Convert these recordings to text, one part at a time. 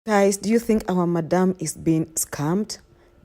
Guys, do you think our madam is being scammed?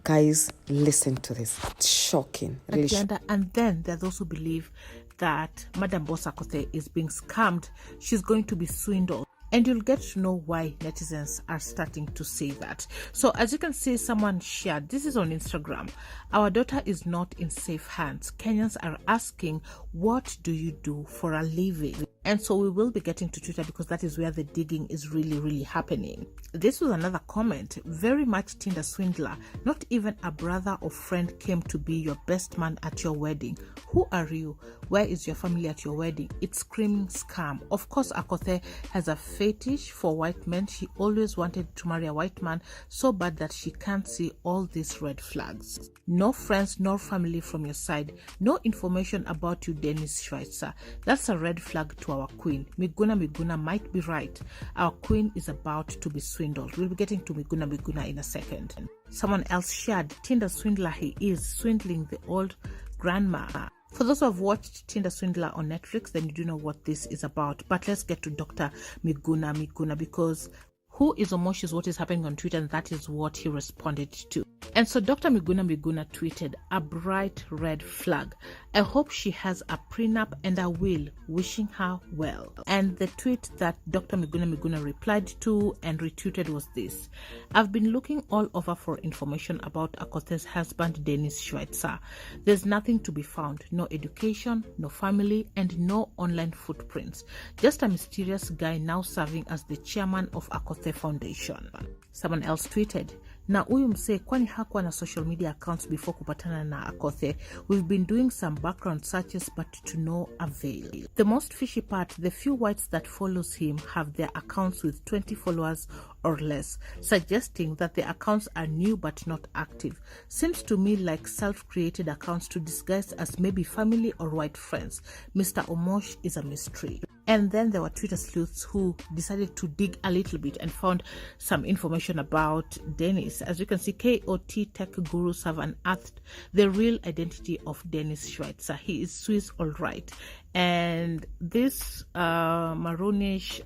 Guys, listen to this. It's shocking. Really And then there are those who believe that Madam Boss Akothee is being scammed. She's going to be swindled. And you'll get to know why netizens are starting to say that. So as you can see, someone shared, this is on Instagram. Our daughter is not in safe hands. Kenyans are asking, what do you do for a living? And so we will be getting to Twitter because that is where the digging is really happening. This was another comment, very much Tinder swindler. Not even a brother or friend came to be your best man at your wedding. Who are you? Where is your family at your wedding? It's screaming scam. Of course, Akothee has a fetish for white men. She always wanted to marry a white man so bad that she can't see all these red flags. No friends nor family from your side. No information about you, Dennis Schweitzer. That's a red flag to our queen. Miguna might be right. Our queen is about to be swindled. We'll be getting to Miguna in a second. Someone else shared, Tinder swindler he is, swindling the old grandma. For those who have watched Tinder Swindler on Netflix, then you do know what this is about. But let's get to Dr. Miguna because who is Omosh is what is happening on Twitter, and that is what he responded to. And so Dr. Miguna tweeted, a bright red flag. I hope she has a prenup and a will, wishing her well. And the tweet that Dr. Miguna replied to and retweeted was this. I've been looking all over for information about Akothee's husband, Dennis Schweitzer. There's nothing to be found. No education, no family, and no online footprints. Just a mysterious guy now serving as the chairman of Akothee Foundation. Someone else tweeted, na huyu msee kwani hakuwa na social media accounts before kupatana na Akothee. We've been doing some background searches but to no avail. The most fishy part, the few whites that follows him have their accounts with 20 followers or less, suggesting that the accounts are new but not active. Seems to me like self-created accounts to disguise as maybe family or white friends. Mr. Omosh is a mystery. And then there were Twitter sleuths who decided to dig a little bit and found some information about Dennis. As you can see, KOT tech gurus have unearthed the real identity of Dennis Schweitzer. He is Swiss, all right. And this maroonish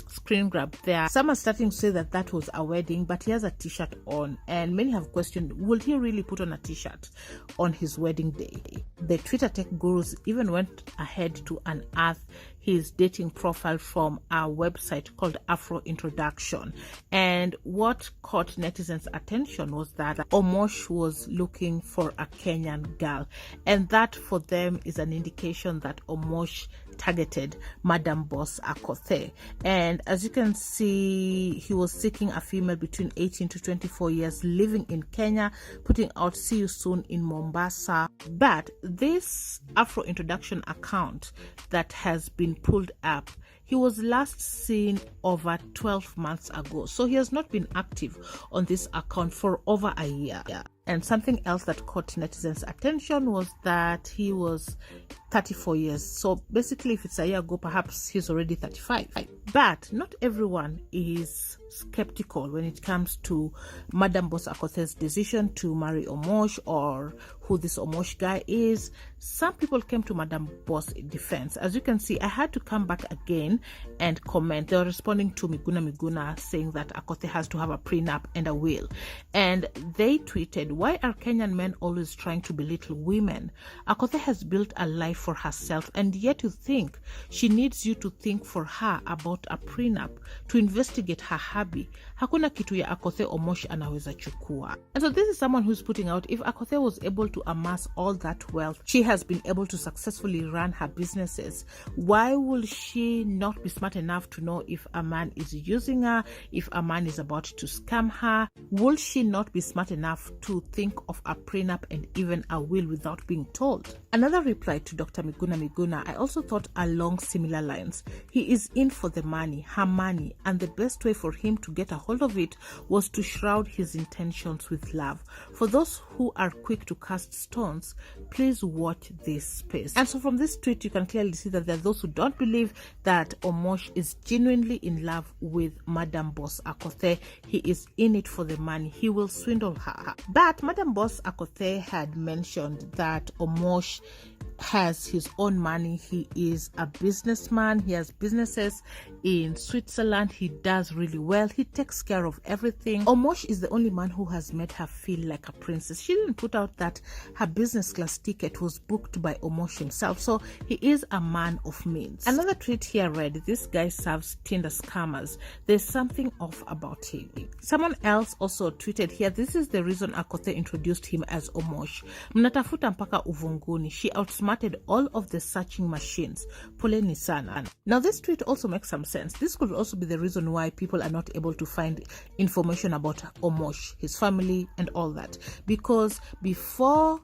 screen grab there, some are starting to say that that was a wedding, but he has a t-shirt on, and many have questioned, will he really put on a t-shirt on his wedding day? The Twitter tech gurus even went ahead to unearth his dating profile from a website called Afro Introduction. And what caught netizens' attention was that Omosh was looking for a Kenyan girl, and that for them is an indication that Omosh targeted Madam Boss Akothee. And as you can see, he was seeking a female between 18 to 24 years living in Kenya, putting out see you soon in Mombasa. But this Afro Introduction account that has been pulled up, he was last seen over 12 months ago. So he has not been active on this account for over a year. And something else that caught netizens' attention was that he was 34 years. So basically, if it's a year ago, perhaps he's already 35. But not everyone is skeptical when it comes to Madam Boss Akothee's decision to marry Omosh or who this Omosh guy is. Some people came to Madam Boss' defense. As you can see, I had to come back again and comment. They were responding to Miguna saying that Akothee has to have a prenup and a will. And they tweeted, why are Kenyan men always trying to belittle women? Akothee has built a life for herself, and yet you think she needs you to think for her about a prenup, to investigate her hubby. Hakuna kitu ya Akothee Omosh anaweza chukua. And so this is someone who's putting out, if Akothee was able to amass all that wealth, she has been able to successfully run her businesses, why will she not be smart enough to know if a man is using her, if a man is about to scam her? Will she not be smart enough to think of a prenup and even a will without being told? Another reply to Dr. Miguna, I also thought along similar lines. He is in for the money, her money, and the best way for him to get a hold of it was to shroud his intentions with love. For those who are quick to cast stones, please watch this space. And so from this tweet, you can clearly see that there are those who don't believe that Omosh is genuinely in love with Madam Boss Akothee. He is in it for the money. He will swindle her. But Madam Boss Akothee had mentioned that Omosh has his own money. He is a businessman. He has businesses in Switzerland. He does really well. He takes care of everything. Omosh is the only man who has made her feel like a princess. She didn't put out that her business class ticket was booked by Omosh himself. So he is a man of means. Another tweet here read, "This guy serves Tinder scammers. There's something off about him." Someone else also tweeted here, "This is the reason Akothee introduced him as Omosh. Mnatafuta mpaka uvunguni. She outsmarted all of the searching machines. Poleni sana." Now this tweet also makes some sense. This could also be the reason why people are not able to find information about Omosh, his family and all that. Because before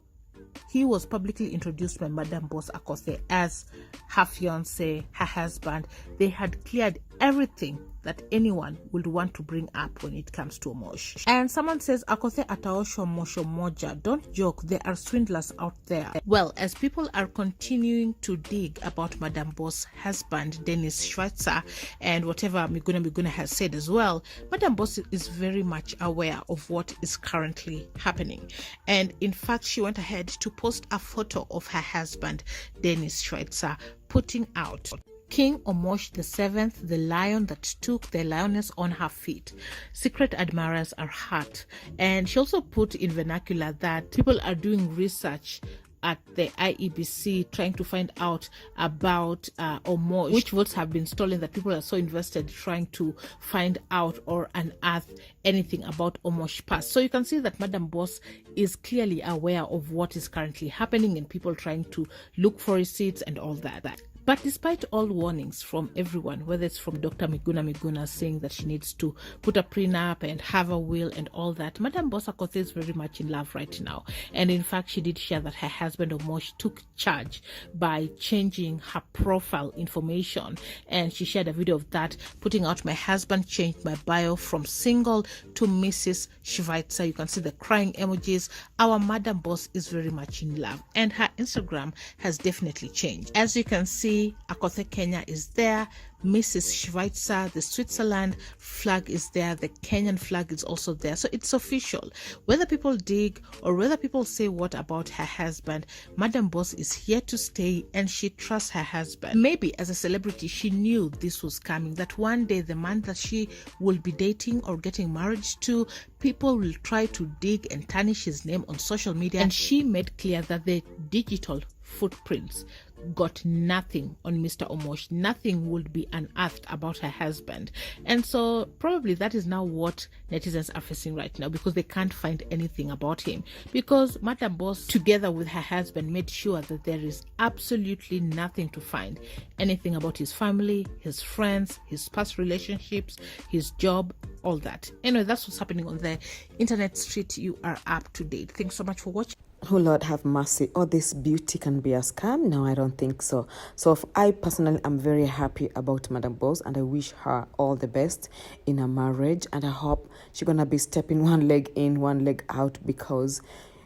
he was publicly introduced by Madam Boss Akothee as her fiance, her husband, they had cleared everything that anyone would want to bring up when it comes to Omosh. And someone says, "Akothee ataosho mosho moja." Don't joke, there are swindlers out there. Well, as people are continuing to dig about Madam Boss' husband, Dennis Schweitzer, and whatever Miguna has said as well, Madam Boss is very much aware of what is currently happening. And in fact, she went ahead to post a photo of her husband, Dennis Schweitzer, putting out King Omosh VII, the lion that took the lioness on her feet. Secret admirers are hurt. And she also put in vernacular that people are doing research at the IEBC trying to find out about Omosh, which votes have been stolen, that people are so invested trying to find out or unearth anything about Omosh past. So you can see that Madam Boss is clearly aware of what is currently happening and people trying to look for receipts and all that. But despite all warnings from everyone, whether it's from Dr. Miguna saying that she needs to put a prenup and have a will and all that, Madam Boss Akothee is very much in love right now. And in fact, she did share that her husband Omosh took charge by changing her profile information. And she shared a video of that, putting out, "My husband changed my bio from single to Mrs. Schweitzer." You can see the crying emojis. Our Madam Boss is very much in love. And her Instagram has definitely changed. As you can see, Akothee Kenya is there. Mrs. Schweitzer, the Switzerland flag is there. The Kenyan flag is also there. So it's official. Whether people dig or whether people say what about her husband, Madam Boss is here to stay and she trusts her husband. Maybe as a celebrity, she knew this was coming, that one day the man that she will be dating or getting married to, people will try to dig and tarnish his name on social media. And she made clear that the digital footprints got nothing on Mr. Omosh. Nothing would be unearthed about her husband. And so probably that is now what netizens are facing right now, because they can't find anything about him. Because Madam Boss, together with her husband, made sure that there is absolutely nothing to find. Anything about his family, his friends, his past relationships, his job, all that. Anyway, that's what's happening on the internet street. You are up to date. Thanks so much for watching. Oh Lord, have mercy. Oh, this beauty can be a scam? No, I don't think so. So I personally am very happy about Madam Boss, and I wish her all the best in her marriage, and I hope she's gonna be stepping one leg in, one leg out, because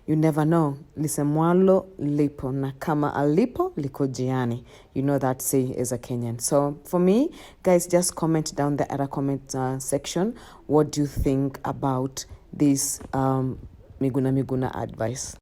you never know. Lisemwalo lipo na kama alipo liko jiani. You know that say as a Kenyan. So for me, guys, just comment down the other comment section. What do you think about this Miguna advice?